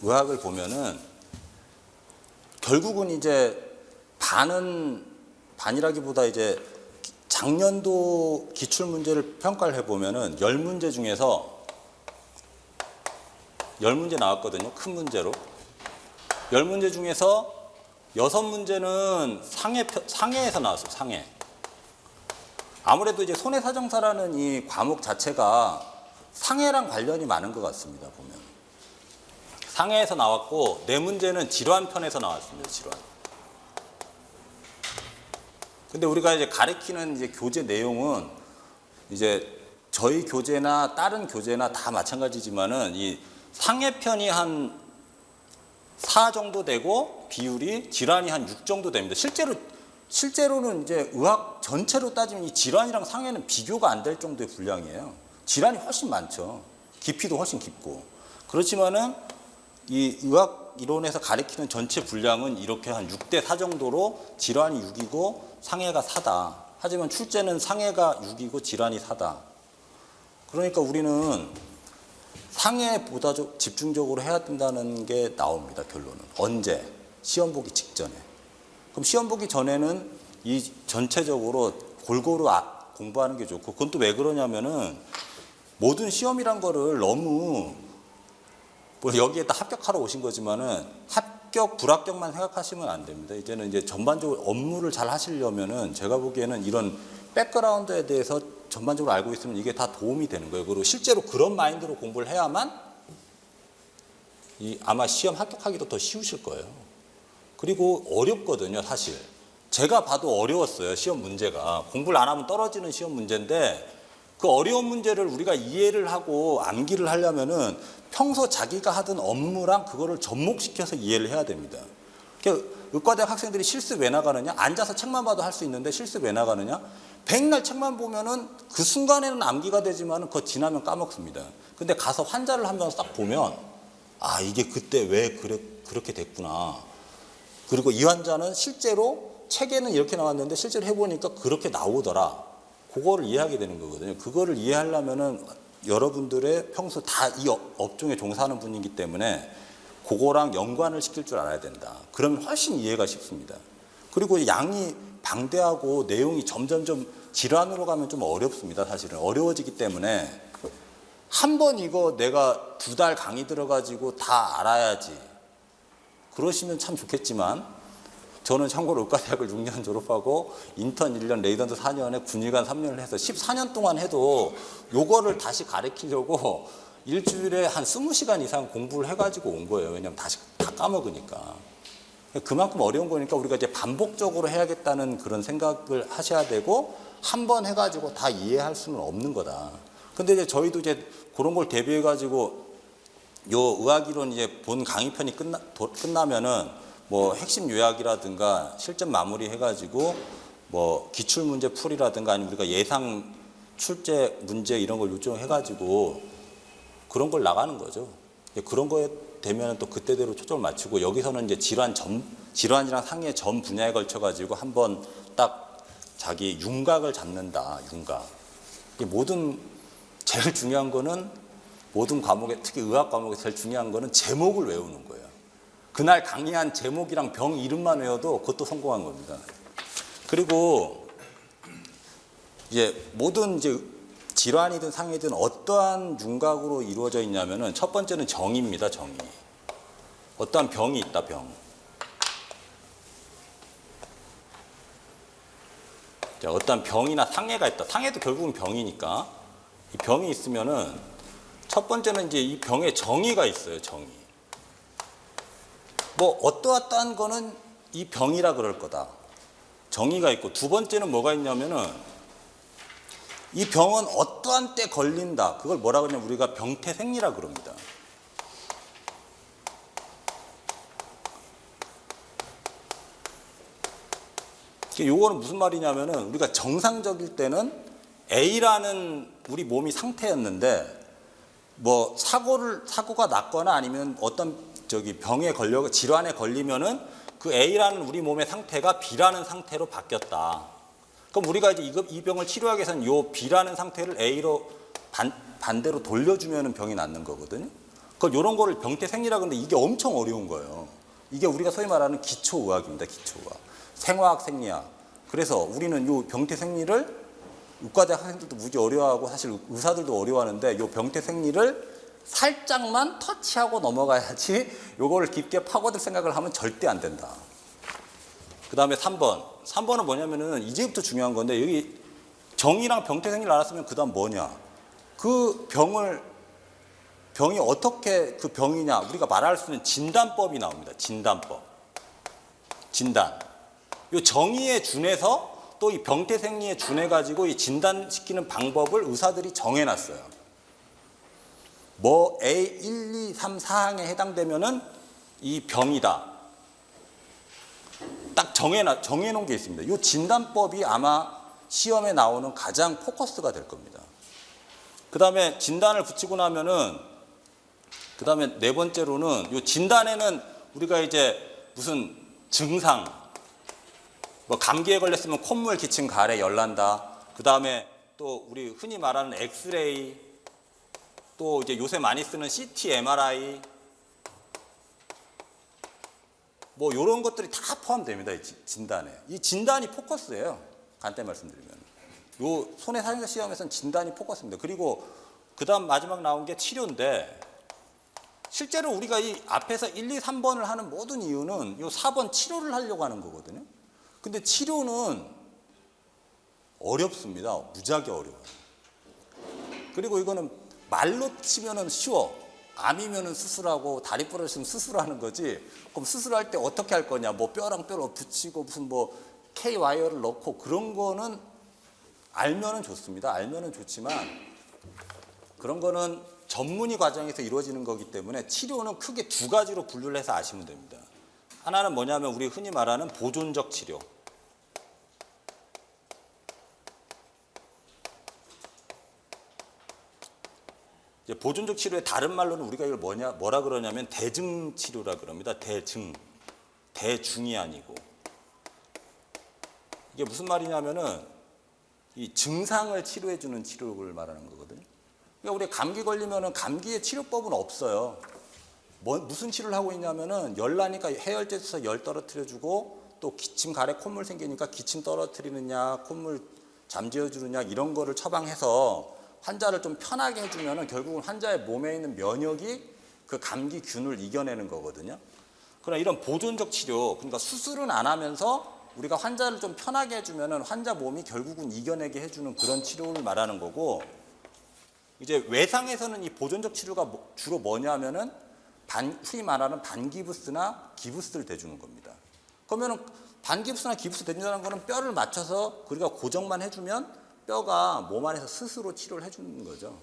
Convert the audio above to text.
의학을 보면은 결국은 이제 반이라기보다 이제 작년도 기출문제를 평가를 해보면은 10문제 중에서 10문제 나왔거든요. 큰 문제로. 10문제 중에서 6문제는 상해에서 나왔어요. 상해. 아무래도 이제 손해사정사라는 이 과목 자체가 상해랑 관련이 많은 것 같습니다. 보면. 상해에서 나왔고 4문제는 질환편에서 나왔습니다. 질환. 근데 우리가 이제 가르치는 이제 교재 내용은 이제 저희 교재나 다른 교재나 다 마찬가지지만은 이 상해편이 한 4 정도 되고 비율이 질환이 한 6 정도 됩니다. 실제로는 이제 의학 전체로 따지면 이 질환이랑 상해는 비교가 안 될 정도의 분량이에요. 질환이 훨씬 많죠. 깊이도 훨씬 깊고. 그렇지만은 이 의학 이론에서 가리키는 전체 분량은 이렇게 한 6대 4 정도로 질환이 6이고 상해가 4다. 하지만 출제는 상해가 6이고 질환이 4다. 그러니까 우리는 상해보다 집중적으로 해야 된다는 게 나옵니다. 결론은. 언제? 시험 보기 직전에. 그럼 시험 보기 전에는 이 전체적으로 골고루 공부하는 게 좋고, 그건 또 왜 그러냐면은 모든 시험이란 거를 너무 뭐 여기에다 합격하러 오신 거지만은 합격, 불합격만 생각하시면 안 됩니다. 이제는 이제 전반적으로 업무를 잘 하시려면은 제가 보기에는 이런 백그라운드에 대해서 전반적으로 알고 있으면 이게 다 도움이 되는 거예요. 그리고 실제로 그런 마인드로 공부를 해야만 아마 시험 합격하기도 더 쉬우실 거예요. 그리고 어렵거든요, 사실. 제가 봐도 어려웠어요, 시험 문제가. 공부를 안 하면 떨어지는 시험 문제인데 그 어려운 문제를 우리가 이해를 하고 암기를 하려면은 평소 자기가 하던 업무랑 그거를 접목시켜서 이해를 해야 됩니다. 그러니까 의과대학 학생들이 실습 왜 나가느냐? 앉아서 책만 봐도 할 수 있는데 실습 왜 나가느냐? 백날 책만 보면은 그 순간에는 암기가 되지만은 그거 지나면 까먹습니다. 근데 가서 환자를 한 명 딱 보면 아, 이게 그때 왜 그렇게 됐구나. 그리고 이 환자는 실제로 책에는 이렇게 나왔는데 실제로 해보니까 그렇게 나오더라. 그거를 이해하게 되는 거거든요. 그거를 이해하려면은 여러분들의 평소 다 이 업종에 종사하는 분이기 때문에 그거랑 연관을 시킬 줄 알아야 된다. 그러면 훨씬 이해가 쉽습니다. 그리고 양이 방대하고 내용이 점점점 질환으로 가면 좀 어렵습니다. 사실은 어려워지기 때문에 한 번 이거 내가 2달 강의 들어가지고 다 알아야지. 그러시면 참 좋겠지만 저는 참고로 의과대학을 6년 졸업하고 인턴 1년, 레이던트 4년에 군의관 3년을 해서 14년 동안 해도 요거를 다시 가르치려고 일주일에 한 20시간 이상 공부를 해가지고 온 거예요. 왜냐하면 다시 다 까먹으니까. 그만큼 어려운 거니까 우리가 이제 반복적으로 해야겠다는 그런 생각을 하셔야 되고 한 번 해가지고 다 이해할 수는 없는 거다. 근데 이제 저희도 이제 그런 걸 대비해가지고 요 의학이론 이제 본 강의편이 끝나면은 뭐 핵심 요약이라든가 실전 마무리 해가지고 뭐 기출 문제 풀이라든가 아니면 우리가 예상 출제 문제 이런 걸 요청해가지고 그런 걸 나가는 거죠. 그런 거에 되면 또 그때대로 초점을 맞추고 여기서는 이제 질환이랑 상해 전 분야에 걸쳐가지고 한번 딱 자기 윤곽을 잡는다. 윤곽. 제일 중요한 거는 모든 과목에 특히 의학 과목에 제일 중요한 거는 제목을 외우는 거예요. 그날 강의한 제목이랑 병 이름만 외워도 그것도 성공한 겁니다. 그리고 이제 모든 이제 질환이든 상해든 어떠한 윤곽으로 이루어져 있냐면은 첫 번째는 정의입니다. 정의. 어떠한 병이 있다. 병. 자, 어떠한 병이나 상해가 있다. 상해도 결국은 병이니까 이 병이 있으면은 첫 번째는 이제 이 병의 정의가 있어요. 정의. 뭐 어떠한 거는 이 병이라 그럴 거다. 정의가 있고 두 번째는 뭐가 있냐면은 이 병은 어떠한 때 걸린다. 그걸 뭐라 그러냐면 우리가 병태생리라 그럽니다. 요거는 무슨 말이냐면은 우리가 정상적일 때는 A라는 우리 몸이 상태였는데 뭐 사고가 났거나 아니면 어떤 병에 질환에 걸리면은 그 A라는 우리 몸의 상태가 B라는 상태로 바뀌었다. 그럼 우리가 이제 이 병을 치료하기 위해서는 요 B라는 상태를 A로 반대로 돌려주면은 병이 낫는 거거든요. 이런 거를 병태생리라 그러는데 이게 엄청 어려운 거예요. 이게 우리가 소위 말하는 기초의학입니다. 기초의학. 생화학, 생리학. 그래서 우리는 이 병태생리를 의과대 학생들도 무지 어려워하고 사실 의사들도 어려워하는데 이 병태생리를 살짝만 터치하고 넘어가야지 요거를 깊게 파고들 생각을 하면 절대 안 된다. 그 다음에 3번. 3번은 뭐냐면은 이제부터 중요한 건데 여기 정의랑 병태생리를 알았으면 그 다음 뭐냐. 그 병이 어떻게 그 병이냐. 우리가 말할 수 있는 진단법이 나옵니다. 진단법. 진단. 요 정의에 준해서 또 이 병태생리에 준해가지고 이 진단시키는 방법을 의사들이 정해놨어요. 뭐 A 1, 2, 3, 4항에 해당되면은 이 병이다. 딱 정해놓은 게 있습니다. 이 진단법이 아마 시험에 나오는 가장 포커스가 될 겁니다. 그 다음에 진단을 붙이고 나면은 그 다음에 네 번째로는 이 진단에는 우리가 이제 무슨 증상 뭐 감기에 걸렸으면 콧물, 기침, 가래, 열난다. 그 다음에 또 우리 흔히 말하는 엑스레이, 또 이제 요새 많이 쓰는 CT, MRI, 뭐 이런 것들이 다 포함됩니다. 이 진단에. 이 진단이 포커스예요. 간단히 말씀드리면. 요 손해사용자 시험에서는 진단이 포커스입니다. 그리고 그 다음 마지막 나온 게 치료인데 실제로 우리가 이 앞에서 1, 2, 3번을 하는 모든 이유는 요 4번 치료를 하려고 하는 거거든요. 근데 치료는 어렵습니다. 무지하게 어려워요. 그리고 이거는 말로 치면은 쉬워. 암이면은 수술하고 다리 부러지면 수술하는 거지. 그럼 수술할 때 어떻게 할 거냐? 뭐 뼈랑 뼈로 붙이고 무슨 뭐 K 와이어를 넣고 그런 거는 알면은 좋습니다. 알면은 좋지만 그런 거는 전문의 과정에서 이루어지는 거기 때문에 치료는 크게 두 가지로 분류를 해서 아시면 됩니다. 하나는 뭐냐면 우리 흔히 말하는 보존적 치료. 이제 보존적 치료의 다른 말로는 우리가 이걸 뭐라 그러냐면 대증 치료라 그럽니다. 대증. 대중이 아니고. 이게 무슨 말이냐면은 이 증상을 치료해 주는 치료를 말하는 거거든요. 그러니까 우리 감기 걸리면은 감기의 치료법은 없어요. 무슨 치료를 하고 있냐면은 열 나니까 해열제 써서 열 떨어뜨려 주고 또 기침, 가래, 콧물 생기니까 기침 떨어뜨리는 약, 콧물 잠재워 주는 약 이런 거를 처방해서 환자를 좀 편하게 해주면은 결국은 환자의 몸에 있는 면역이 그 감기균을 이겨내는 거거든요. 그러나 이런 보존적 치료, 그러니까 수술은 안 하면서 우리가 환자를 좀 편하게 해주면은 환자 몸이 결국은 이겨내게 해주는 그런 치료를 말하는 거고, 이제 외상에서는 이 보존적 치료가 주로 뭐냐면은 흔히 말하는 반기부스나 기부스를 대주는 겁니다. 그러면은 반기부스나 기부스 대준다는 거는 뼈를 맞춰서 우리가 고정만 해주면 뼈가 몸 안에서 스스로 치료를 해주는 거죠.